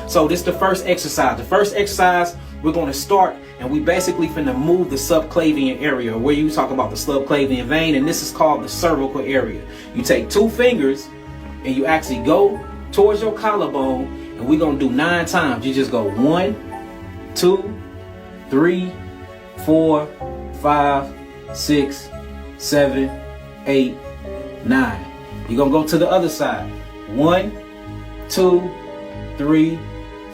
So this is the first exercise. The first exercise, we're going to start, and we basically finna move the subclavian area, where you talk about the subclavian vein, and this is called the cervical area. You take 2 fingers and you actually go towards your collarbone, and we're going to do 9 times. You just go 1, 2, 3, 4, 5, 6, 7, 8, 9. You're going to go to the other side. 1, 2, 3,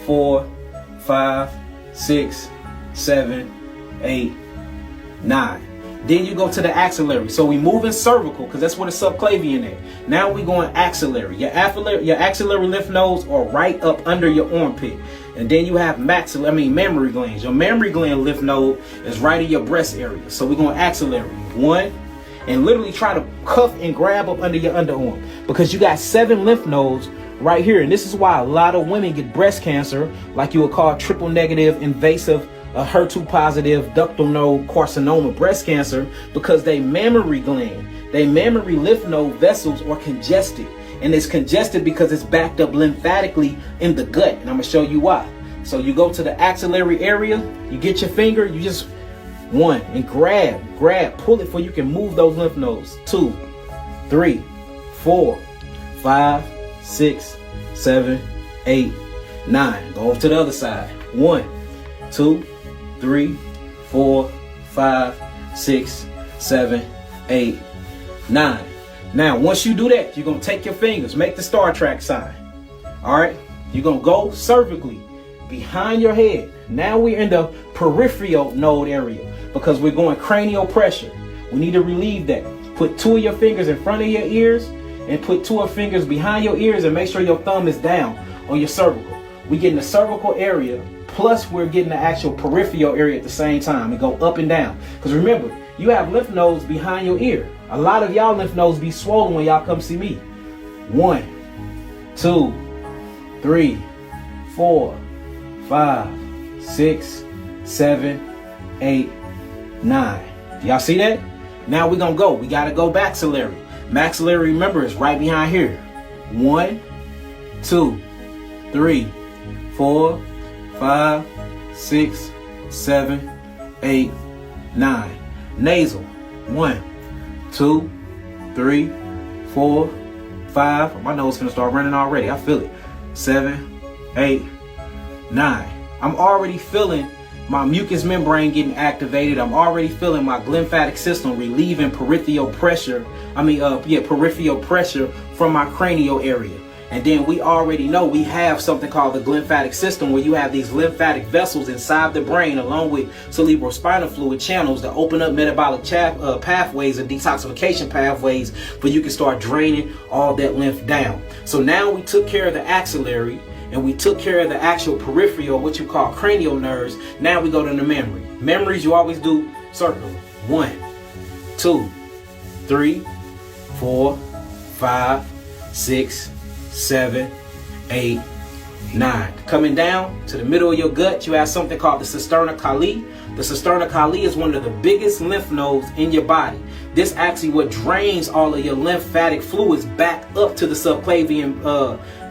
4, 5, 6, 7, 8, 9. Then you go to the axillary. So we move in cervical because that's where the subclavian is. Now we going axillary. Your axillary lymph nodes are right up under your armpit. And then you have mammary glands. Your mammary gland lymph node is right in your breast area. So we're going axillary. 1. And literally try to cuff and grab up under your underarm, because you got 7 lymph nodes right here. And this is why a lot of women get breast cancer, like you would call triple negative invasive HER2 positive ductal node carcinoma breast cancer, because they mammary lymph node vessels are congested. And it's congested because it's backed up lymphatically in the gut. And I'm going to show you why. So you go to the axillary area, you get your finger, you just 1 and grab, pull it so you can move those lymph nodes. 2, 3, 4, 5, 6, 7, 8, 9. Go over to the other side. 1, 2, 3, 4, 5, 6, 7, 8, 9. Now, once you do that, you're going to take your fingers, make the Star Trek sign. All right. You're going to go cervically behind your head. Now we're in the peripheral node area because we're going cranial pressure. We need to relieve that. Put 2 of your fingers in front of your ears and put 2 of your fingers behind your ears, and make sure your thumb is down on your cervical. We get in the cervical area, plus we're getting the actual peripheral area at the same time, and go up and down. Because remember, you have lymph nodes behind your ear. A lot of y'all lymph nodes be swollen when y'all come see me. 1, 2, 3, 4, 5, 6, 7, 8, 9. Y'all see that? Now we're going to go. We got to go maxillary. Maxillary, remember, is right behind here. 1, 2, 3, 4, 5, 6, 7, 8, 9. Nasal. 1, 2, 3, 4, 5. My nose is going to start running already. I feel it. 7, 8, 9. I'm already feeling my mucous membrane getting activated. I'm already feeling my lymphatic system relieving peripheral pressure. Peripheral pressure from my cranial area. And then we already know we have something called the lymphatic system, where you have these lymphatic vessels inside the brain, along with cerebrospinal fluid channels, that open up metabolic pathways and detoxification pathways, where you can start draining all that lymph down. So now we took care of the axillary, and we took care of the actual peripheral, what you call cranial nerves. Now we go to the memory. Memories, you always do circle. 1, 2, 3, 4, 5, 6, 7, 8, 9. Coming down to the middle of your gut, you have something called the cisterna colli. The cisterna colli is one of the biggest lymph nodes in your body. This actually what drains all of your lymphatic fluids back up to the subclavian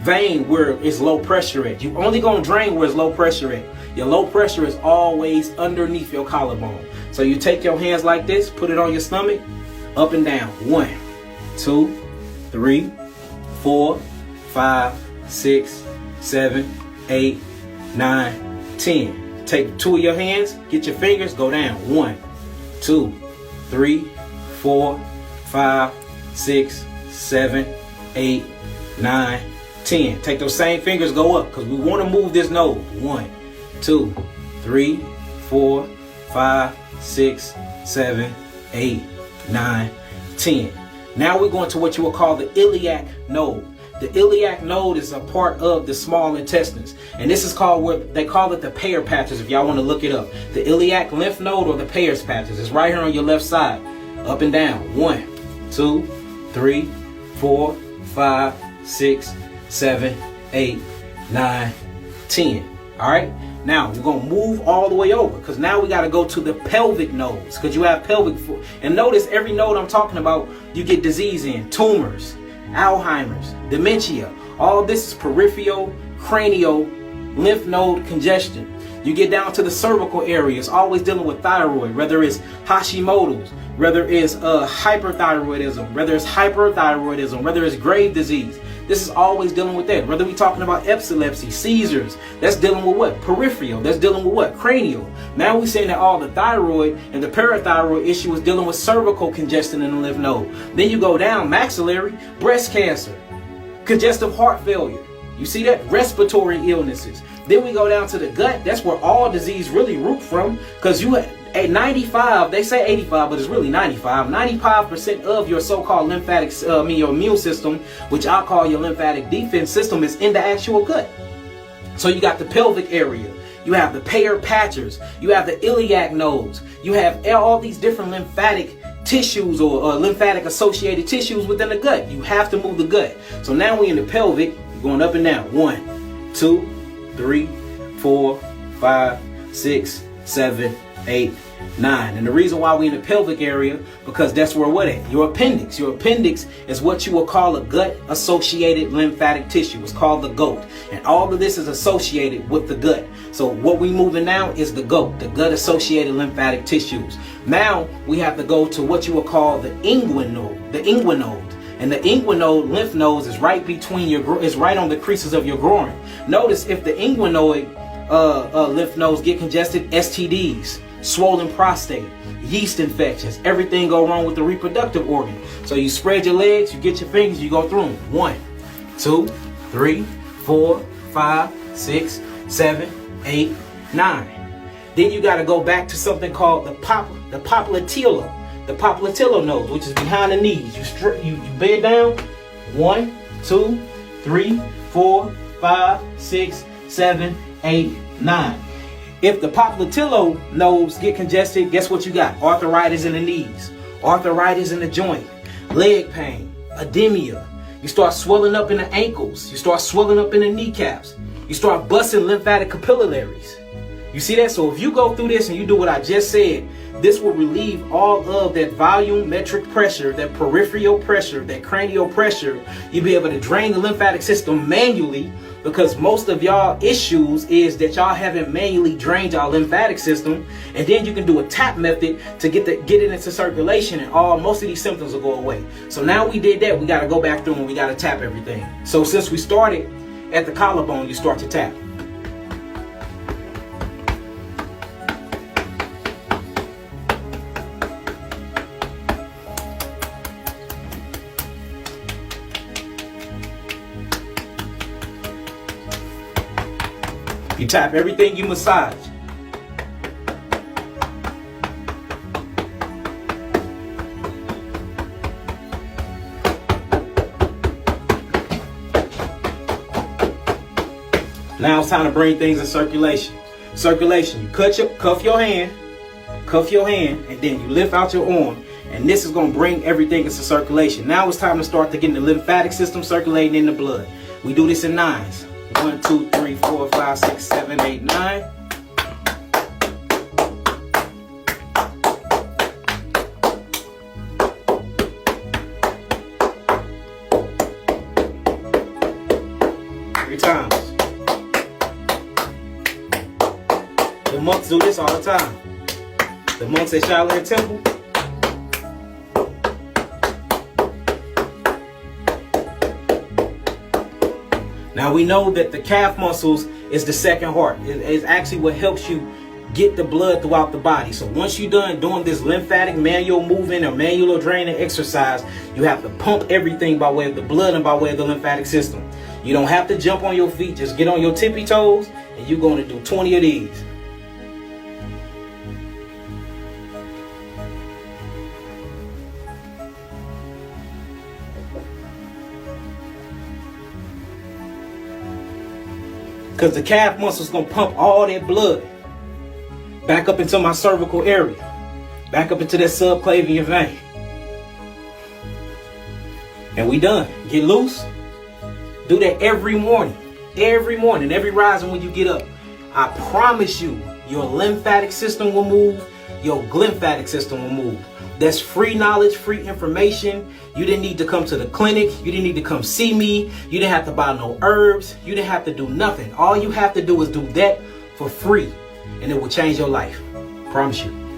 vein, where it's low pressure at. You only gonna drain where it's low pressure at. Your low pressure is always underneath your collarbone. So you take your hands like this, put it on your stomach, up and down. 1, 2, 3, 4, 5, 6, 7, 8, 9, 10. Take 2 of your hands, get your fingers, go down. 1, 2, 3, 4, 5, 6, 7, 8, 9, 10. Take those same fingers, go up, because we want to move this node. 1, 2, 3, 4, 5, 6, 7, 8, 9, 10. Now we're going to what you will call the iliac node. The iliac node is a part of the small intestines, and this is called, what they call it, the Peyer's patches. If y'all want to look it up, the iliac lymph node, or the Peyer's patches, is right here on your left side, up and down. 1, 2, 3, 4, 5, 6, 7, 8, 9, 10. All right. Now we're gonna move all the way over, because now we got to go to the pelvic nodes, because you have pelvic. And notice every node I'm talking about, you get disease in: tumors, Alzheimer's, dementia. All this is peripheral cranial lymph node congestion. You get down to the cervical area, it's always dealing with thyroid, whether it's Hashimoto's, whether it's hyperthyroidism, whether it's hyperthyroidism, whether it's grave disease. This is always dealing with that. Whether we're talking about epilepsy, seizures, that's dealing with what? Peripheral. That's dealing with what? Cranial. Now we're saying that all the thyroid and the parathyroid issue is dealing with cervical congestion in the lymph node. Then you go down, maxillary, breast cancer, congestive heart failure. You see that? Respiratory illnesses. Then we go down to the gut. That's where all disease really root from, because you at 95, they say 85, but it's really 95% of your so-called lymphatic, your immune system, which I call your lymphatic defense system, is in the actual gut. So you got the pelvic area, you have the Peyer's patches, you have the iliac nodes, you have all these different lymphatic tissues or lymphatic associated tissues within the gut. You have to move the gut. So now we're in the pelvic, going up and down. 1, 2, 3, 4, 5, 6, 7, 8, 9. And the reason why we in the pelvic area, because that's where what at? Your appendix. Your appendix is what you will call a gut associated lymphatic tissue. It's called the GOAT. And all of this is associated with the gut. So what we moving now is the GOAT, the gut associated lymphatic tissues. Now we have to go to what you will call the inguinal, the inguinode. And the inguinode lymph nodes is right between is right on the creases of your groin. Notice if the inguinoid lymph nodes get congested, STDs, swollen prostate, yeast infections, everything go wrong with the reproductive organ. So you spread your legs, you get your fingers, you go through them. 1, 2, 3, 4, 5, 6, 7, 8, 9. Then you got to go back to something called the popliteal. The popliteal node, which is behind the knees. You bend down. 1, 2, 3, 4, 5, 6, 7, 8, 9. If the popliteal nodes get congested, guess what you got? Arthritis in the knees, arthritis in the joint, leg pain, edema. You start swelling up in the ankles. You start swelling up in the kneecaps. You start busting lymphatic capillaries. You see that? So if you go through this and you do what I just said, this will relieve all of that volumetric pressure, that peripheral pressure, that cranial pressure. You'll be able to drain the lymphatic system manually, because most of y'all issues is that y'all haven't manually drained y'all lymphatic system. And then you can do a tap method to get it into circulation, and most of these symptoms will go away. So now we did that, we got to go back through and we got to tap everything. So since we started at the collarbone, you start to tap. You tap everything, you massage. Now it's time to bring things in circulation. Circulation, you cuff your hand, and then you lift out your arm. And this is going to bring everything into circulation. Now it's time to start to get the lymphatic system circulating in the blood. We do this in 9s. 1, 2, 3, 4, 5, 6, 7, 8, 9. Three times. The monks do this all the time. The monks at Shaolin Temple. Now we know that the calf muscles is the second heart. It's actually what helps you get the blood throughout the body. So once you're done doing this lymphatic manual movement or manual draining exercise, you have to pump everything by way of the blood and by way of the lymphatic system. You don't have to jump on your feet. Just get on your tippy toes and you're going to do 20 of these. Because the calf muscle is going to pump all that blood back up into my cervical area, back up into that subclavian vein. And we done. Get loose. Do that every morning. Every morning, every rising when you get up. I promise you, your lymphatic system will move. Your glymphatic system will move. That's free knowledge, free information. You didn't need to come to the clinic. You didn't need to come see me. You didn't have to buy no herbs. You didn't have to do nothing. All you have to do is do that for free, and it will change your life. Promise you.